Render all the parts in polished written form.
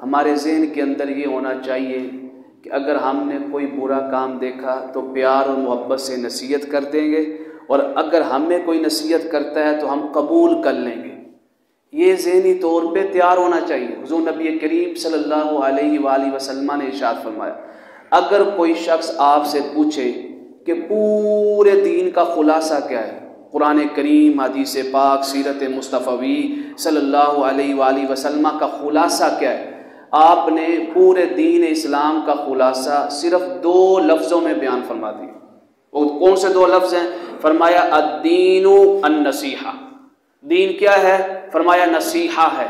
हमारे जहन के अंदर ये होना चाहिए कि अगर हमने कोई बुरा काम देखा तो प्यार और मोहब्बत से नसीहत कर देंगे, और अगर हमें कोई नसीहत करता है तो हम कबूल कर लेंगे। ये ज़हनी तौर पे तैयार होना चाहिए। हुज़ूर नबी करीम सल्लल्लाहु अलैहि वसल्लम ने इरशाद फरमाया, अगर कोई शख्स आपसे पूछे कि पूरे दीन का खुलासा क्या है, कुरान करीम, हदीस पाक, सीरत मुस्तफ़वी सल्लल्लाहु अलैहि वसल्लम का खुलासा क्या है, आपने पूरे दीन इस्लाम का खुलासा सिर्फ 2 लफ्ज़ों में बयान फरमा दिया। वो कौन से 2 लफ्ज़ हैं? फरमाया अद्दीनु अन्नसीहा। दीन क्या है? फरमाया नसीहा है।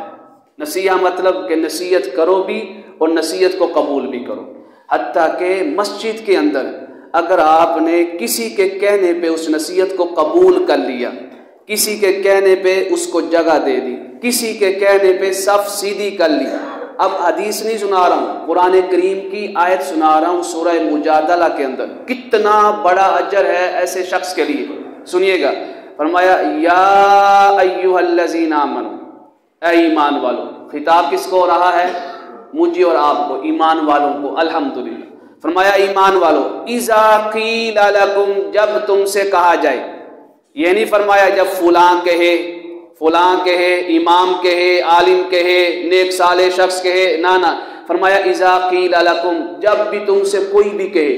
नसीहा मतलब कि नसीहत करो भी और नसीहत को कबूल भी करो। हत्ता के मस्जिद के अंदर अगर आपने किसी के कहने पे उस नसीहत को कबूल कर लिया, किसी के कहने पे उसको जगह दे दी, किसी के कहने पे सफ सीधी कर ली। अब हदीस नहीं सुना रहा हूँ, कुरान करीम की आयत सुना रहा हूँ सूरह मुजादला के अंदर। कितना बड़ा अजर है ऐसे शख्स के लिए, सुनिएगा। फरमाया या अय्युहल्लज़ीना आमनू, ऐ ईमान वालों। खिताब किसको हो रहा है? मुझे और आपको, ईमान वालों को। अल्हम्दुलिल्लाह। फरमाया ईमान वालों, इज़ा क़ीला लकुम, जब तुमसे कहा जाए। ये नहीं फरमाया जब फलां कहे, इमाम कहे, आलिम कहे, नेक साले शख्स कहे, ना। फरमाया इज़ा क़ीला लकुम, जब भी तुमसे कोई भी कहे,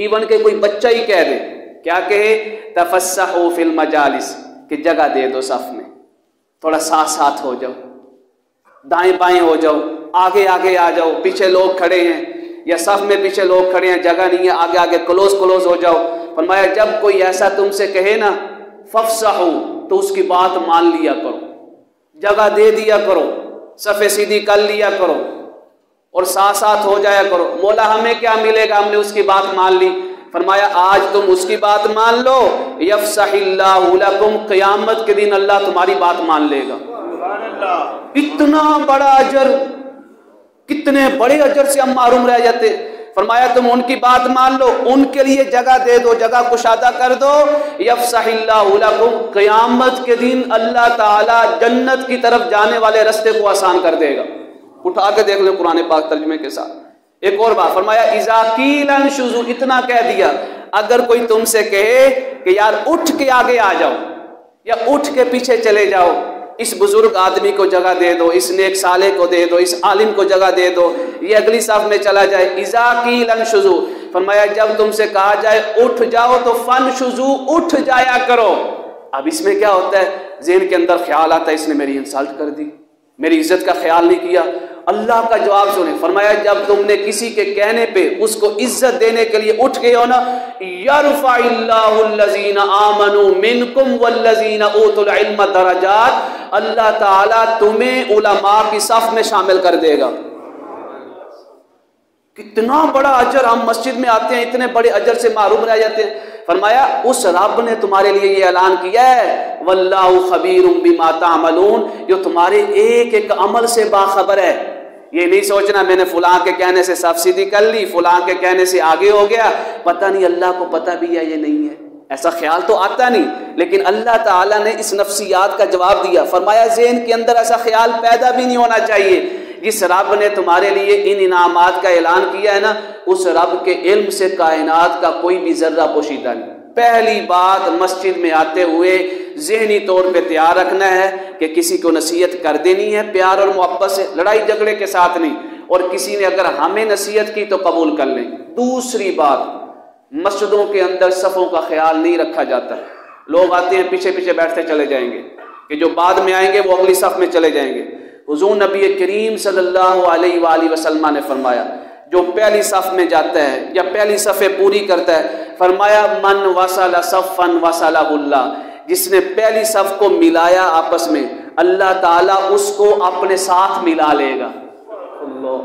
इवन के कोई बच्चा ही कह दे, क्या कहे? तफस्सहू फिल मजालिस, कि जगह दे दो सफ में, थोड़ा साथ साथ हो जाओ, दाएं बाएं हो जाओ, आगे आगे आ जाओ, पीछे लोग खड़े हैं या सफ में पीछे लोग खड़े हैं, जगह नहीं है, आगे आगे क्लोज हो जाओ। फरमाया जब कोई ऐसा तुमसे कहे ना, फफ्सहू, तो उसकी बात मान लिया करो, जगह दे दिया करो, सफ़े सीधी कर लिया करो और साथ साथ हो जाया करो। मौला हमें क्या मिलेगा? हमने उसकी बात मान ली। फरमाया आज तुम उसकी बात मान लो, यफ़्सहिल्लाहु लकुम, क़यामत के दिन अल्लाह तुम्हारी बात मान लेगा। इतना बड़ा अजर, कितने बड़े अजर से हम मारूम रह जाते। फरमाया तुम उनकी बात मान लो, उनके लिए जगह दे दो, जगह कुशादा कर दो, यफ़्सहिल्लाहु लकुम, क़यामत के दिन अल्लाह ताला जन्नत की तरफ जाने वाले रास्ते को आसान कर देगा। उठा के देख लो कुरान पाक तर्जुमे के साथ। एक और बात फरमाया इज़ा क़ीला अंशुज़ू, इतना कह दिया, अगर कोई तुमसे कहे कि यार उठ के आगे आ जाओ या उठ के पीछे चले जाओ, इस बुजुर्ग आदमी को जगह दे दो, इस नेक साले को दे दो, इस आलिम को जगह दे दो, ये अगली साफ में चला जाए। इज़ा क़ीला अंशुज़ू, फरमाया जब तुमसे कहा जाए उठ जाओ तो फनशुज़ू, उठ जाया करो। अब इसमें क्या होता है? ज़हन के अंदर ख्याल आता है इसने मेरी इंसल्ट कर दी, मेरी इज्जत का ख्याल नहीं किया। अल्लाह का जवाब सुने। फरमाया जब तुमने किसी के कहने पे उसको इज्जत देने के लिए उठ गए हो ना, यरफ़इल्लाहुल्लज़ीना आमनू मिनकुम वल्लज़ीना ऊतुल इल्म दरजात, अल्लाह ताला तुम्हें उलमा की सफ में शामिल कर देगा। कितना बड़ा अजर, हम मस्जिद में आते हैं इतने बड़े अजर से मारूम रह जाते हैं। फरमाया उस रब ने तुम्हारे लिए ये ऐलान किया है, वल्लाहु खबीरुम बिमा तामलून, जो तुम्हारे एक एक अमल से बाखबर है। ये नहीं सोचना मैंने फलां के कहने से साफ सीधी कर ली, फलां के कहने से आगे हो गया, पता नहीं अल्लाह को पता भी है ये नहीं है, ऐसा ख्याल तो आता नहीं। लेकिन अल्लाह ताला ने इस नफ्सियात का जवाब दिया। फरमाया ज़हन के अंदर ऐसा ख्याल पैदा भी नहीं होना चाहिए। जिस रब ने तुम्हारे लिए इन इनामात का ऐलान किया है ना, उस रब के इल्म से कायनात का कोई भी जर्रा पोशीदा नहीं। पहली बात, मस्जिद में आते हुए ज़हनी तौर पे तैयार रखना है कि किसी को नसीहत कर देनी है प्यार और मोहब्बत से, लड़ाई झगड़े के साथ नहीं, और किसी ने अगर हमें नसीहत की तो कबूल कर लें। दूसरी बात, मस्जिदों के अंदर सफ़ों का ख्याल नहीं रखा जाता। लोग आते हैं पीछे पीछे बैठते चले जाएंगे, कि जो बाद में आएंगे वो अगली सफ़ में चले जाएंगे। हुज़ूर नबी करीम सल्लल्लाहु अलैहि वसल्लम ने फरमाया, जो पहली सफ़ में जाता है या पहली सफ़े पूरी करता है, फरमाया मन वसला सफ़न वसलहुल्लाह, जिसने पहली सफ़ को मिलाया आपस में, अल्लाह ताला उसको अपने साथ मिला लेगा,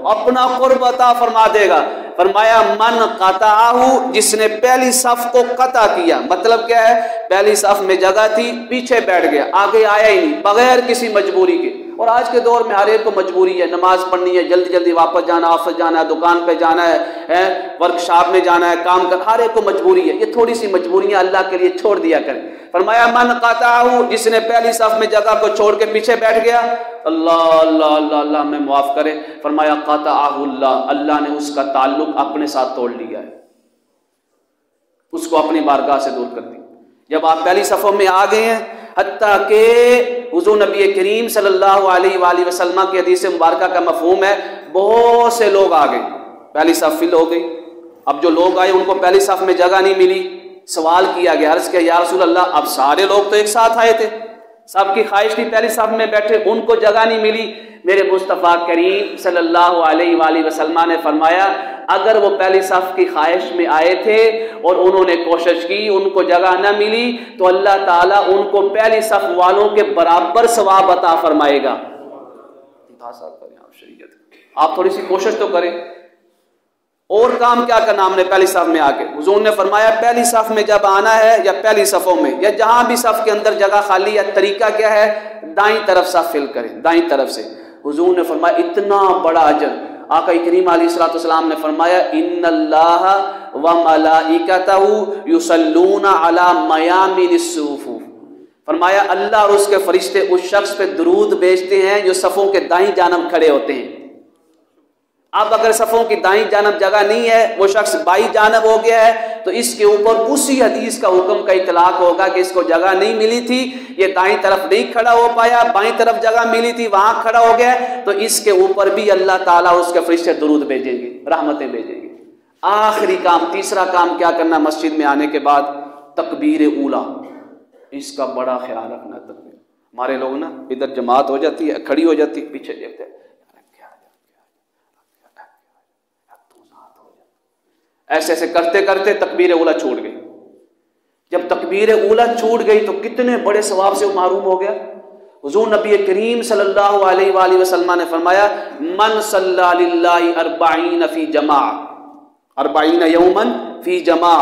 अपना कुर्ब अता फरमा देगा। फरमाया मन क़ताअहू, जिसने पहली सफ़ को कता किया, मतलब क्या है? पहली सफ़ में जगह थी, पीछे बैठ गया, आगे आया ही नहीं, बगैर किसी मजबूरी के, और आज के दौर में हर एक को मजबूरी है, नमाज पढ़नी है, जल्दी जल्दी वापस जाना, ऑफिस जाना है, दुकान पे जाना है, वर्कशॉप में जाना है, काम कर, हर एक को मजबूरी है। ये थोड़ी सी मजबूरियां अल्लाह के लिए छोड़ दिया करें। फरमाया मन क़ताअहु, जिसने पहली सफ में जगह को छोड़ के पीछे बैठ गया, अल्लाह अल्लाह अल्लाह अल्लाह में माफ करे, फरमाया क़ताअहु अल्लाह, अल्लाह ने उसका ताल्लुक अपने साथ तोड़ लिया है, उसको अपनी बारगाह से दूर कर दी। जब आप पहली सफ़ों में आ गए हैं, हत्ता के हुज़ूर नबी करीम सल्लल्लाहु अलैहि वसल्लम की हदीस मुबारका का मफ़हूम है, बहुत से लोग आ गए, पहली सफ़ फिल हो गई। अब जो लोग आए उनको पहली सफ़ में जगह नहीं मिली, सवाल किया गया, अर्ज़ किया या रसूल अल्लाह, अब सारे लोग तो एक साथ आए थे, सबकी ख्वाहिश थी पहली सफ़ में बैठे, उनको जगह नहीं मिली। मेरे मुस्तफ़ा करीम सल्लल्लाहु अलैहि वसल्लम ने फरमाया, अगर वो पहली सफ़ की ख्वाहिश में आए थे और उन्होंने कोशिश की, उनको जगह न मिली, तो अल्लाह ताला उनको पहली सफ़ वालों के बराबर सवाब अता फरमाएगा। आप थोड़ी सी कोशिश तो करें। और काम क्या करना हमने पहली सफ़ में आके, हुज़ूर ने फरमाया पहली सफ़ में जब आना है या पहली सफ़ों में या जहां भी सफ़ के अंदर जगह खाली या तरीका क्या है, दाईं तरफ सफ़ फिल करें, दाईं तरफ से। हुज़ूर ने फरमाया इतना बड़ा अजर, आका करीम अलैहिस्सलाम ने फरमाया इन्नल्लाह व मलाइकतहु युसल्लूना अला मयामिनिस सुफूफ, फरमाया अल्लाह और उसके फरिश्ते उस शख्स पे दुरूद भेजते हैं जो सफ़ों के दाईं जानब खड़े होते हैं। अब अगर सफ़ों की दाईं जानब जगह नहीं है, वो शख्स बाईं जानब हो गया है, तो इसके ऊपर उसी हदीस का हुक्म का इतलाक होगा कि इसको जगह नहीं मिली थी, ये दाईं तरफ नहीं खड़ा हो पाया, बाईं तरफ जगह मिली थी, वहां खड़ा हो गया, तो इसके ऊपर भी अल्लाह ताला उसके फरिश्ते दुरूद भेजेंगे, रहमतें भेजेंगे। आखिरी काम, तीसरा काम क्या करना मस्जिद में आने के बाद, तकबीर ऊला, इसका बड़ा ख्याल रखना। तकबीर, हमारे लोग ना इधर जमात हो जाती है, खड़ी हो जाती है, पीछे देखते हैं, ऐसे ऐसे करते करते तकबीर उला छूट गई। जब तकबीर उला छूट गई तो कितने बड़े सवाब से महरूम हो गया। हुज़ूर नबी करीम सल्लल्लाहु अलैहि वसल्लम ने फरमाया मन सल्ला लिल्लाहि अर्बईन फी जमा, अर्बईन यौमन फी जमा,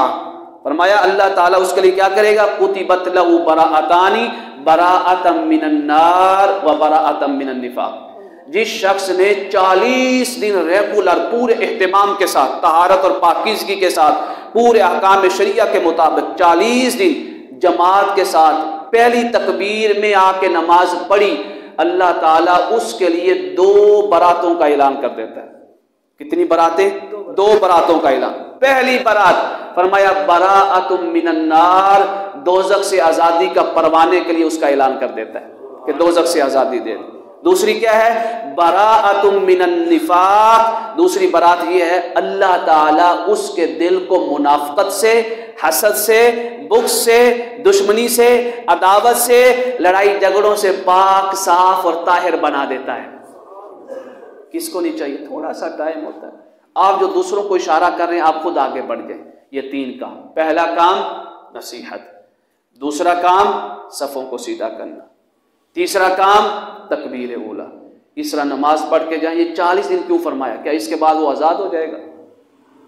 फरमाया अल्लाह ताला उसके लिए क्या करेगा, कुतिबत लहु बराअतानी, बराअतम मिनन नार व बराअतम मिनन निफाक। जिस शख्स ने 40 दिन रेगुलर पूरे एहतमाम के साथ, तहारत और पाकीज़गी के साथ, पूरे अहकाम शरिया के मुताबिक 40 दिन जमात के साथ पहली तकबीर में आके नमाज पढ़ी, अल्लाह ताला उसके लिए 2 बरातों का ऐलान कर देता है। कितनी बरातें? 2 बरातों का ऐलान। पहली बरात फरमाया बराअतुम मिनन नार, दोज़ख से आज़ादी का परवाने के लिए उसका ऐलान कर देता है कि दोज़ख से आज़ादी दे। दूसरी क्या है, बराअतुम मिनन निफाक, दूसरी बारात ये है अल्लाह ताला उसके दिल को मुनाफकत से, हसद से, बुग़्ज़ से, दुश्मनी से, अदावत से, लड़ाई झगड़ों से पाक, साफ और ताहिर बना देता है। किसको नहीं चाहिए? थोड़ा सा टाइम होता है, आप जो दूसरों को इशारा कर रहे हैं आप खुद आगे बढ़ जाए। ये 3 काम, पहला काम नसीहत, दूसरा काम सफ़ों को सीधा करना, तीसरा काम तकबीर ऊला, तीसरा नमाज पढ़ के जाए। ये 40 दिन क्यों फरमाया? क्या इसके बाद वो आज़ाद हो जाएगा?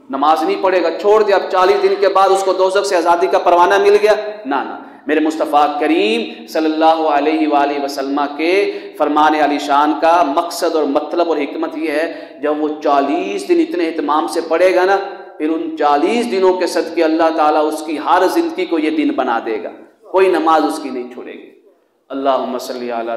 नमाज नहीं पढ़ेगा, छोड़ दिया, अब 40 दिन के बाद उसको दोज़ख से आज़ादी का परवाना मिल गया? ना ना, मेरे मुस्तफ़ा करीम सल्लल्लाहु अलैहि वसल्लम के फरमान आलीशान का मकसद और मतलब और हिकमत ये है, जब वो 40 दिन इतने एहतमाम से पढ़ेगा ना, फिर उन 40 दिनों के सदक़े अल्लाह ताला उसकी हर ज़िंदगी को ये दिन बना देगा, कोई नमाज उसकी नहीं छोड़ेगी। अल्लाहुम्मा सल्ली अला